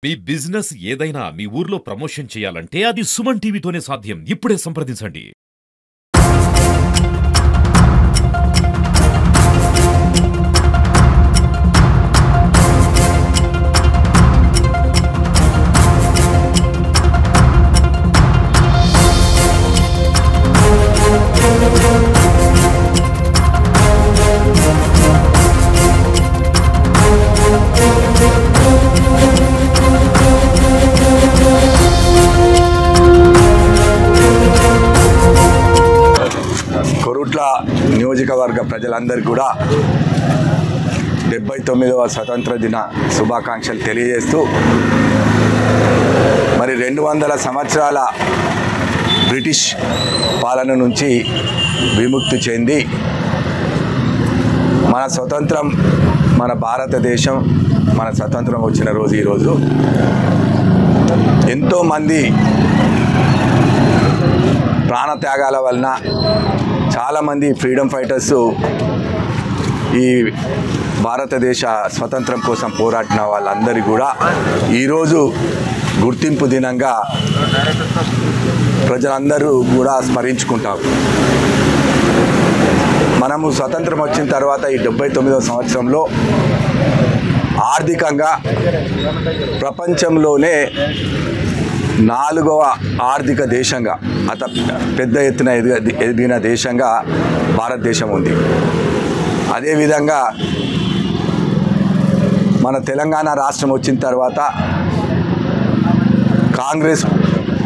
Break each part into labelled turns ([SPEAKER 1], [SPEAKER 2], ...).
[SPEAKER 1] మీ business ఏదైనా మీ ఊర్లో promotion చేయాలంటే అది సుమన్ టీవీతోనే సాధ్యం. ఇప్పుడే సంప్రదించండి.
[SPEAKER 2] కొరుట్ల నియోజకవర్గ ప్రజలందరికీ కూడా 79వ స్వతంత్ర దిన శుభాకాంక్షలు తెలియజేస్తూ మరి 200 సంవత్సరాల బ్రిటిష్ పాలన నుంచి విముక్తి చెంది మన స్వతంత్రం మన భారతదేశం మన స్వతంత్రం వచ్చిన రోజు ఈరోజు ఎంతోమంది ప్రాణత్యాగాల వలన చాలామంది ఫ్రీడమ్ ఫైటర్స్ ఈ భారతదేశ స్వతంత్రం కోసం పోరాడిన వాళ్ళందరికీ కూడా ఈరోజు గుర్తింపు దినంగా ప్రజలందరూ కూడా స్మరించుకుంటారు. మనము స్వతంత్రం వచ్చిన తర్వాత ఈ 79వ సంవత్సరంలో ఆర్థికంగా ప్రపంచంలోనే 4వ ఆర్థిక దేశంగా పెద్ద ఎత్తున ఎదిగిన దేశంగా భారతదేశం ఉంది. అదేవిధంగా మన తెలంగాణ రాష్ట్రం వచ్చిన తర్వాత కాంగ్రెస్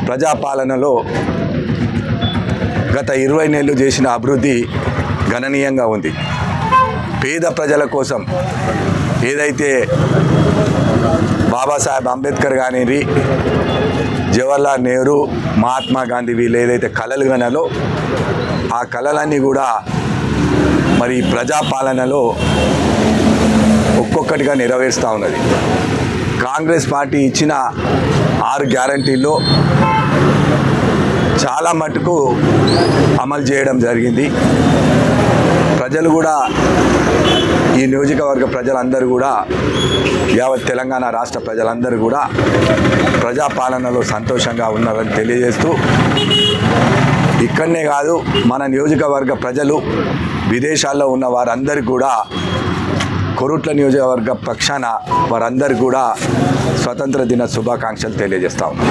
[SPEAKER 2] ప్రజాపాలనలో గత 20 నెలలు చేసిన అభివృద్ధి గణనీయంగా ఉంది. పేద ప్రజల కోసం ఏదైతే బాబాసాహెబ్ అంబేద్కర్ కానివ్వండి, జవహర్లాల్ నెహ్రూ, మహాత్మా గాంధీ వీళ్ళు ఏదైతే కళలు కనాలో ఆ కళలన్నీ కూడా మరి ప్రజాపాలనలో ఒక్కొక్కటిగా నెరవేరుస్తూ ఉన్నది. కాంగ్రెస్ పార్టీ ఇచ్చిన 6 గ్యారంటీల్లో చాలా మటుకు అమలు చేయడం జరిగింది. ప్రజలు కూడా ఈ నియోజకవర్గ ప్రజలందరూ కూడా యావత్ తెలంగాణ రాష్ట్ర ప్రజలందరూ కూడా ప్రజాపాలనలో సంతోషంగా ఉన్నారని తెలియజేస్తూ ఇక్కడనే కాదు మన నియోజకవర్గ ప్రజలు విదేశాల్లో ఉన్న వారందరికీ కూడా కొరుట్ల నియోజకవర్గ పక్షాన వారందరికీ కూడా స్వతంత్ర దిన శుభాకాంక్షలు తెలియజేస్తా ఉన్నాం.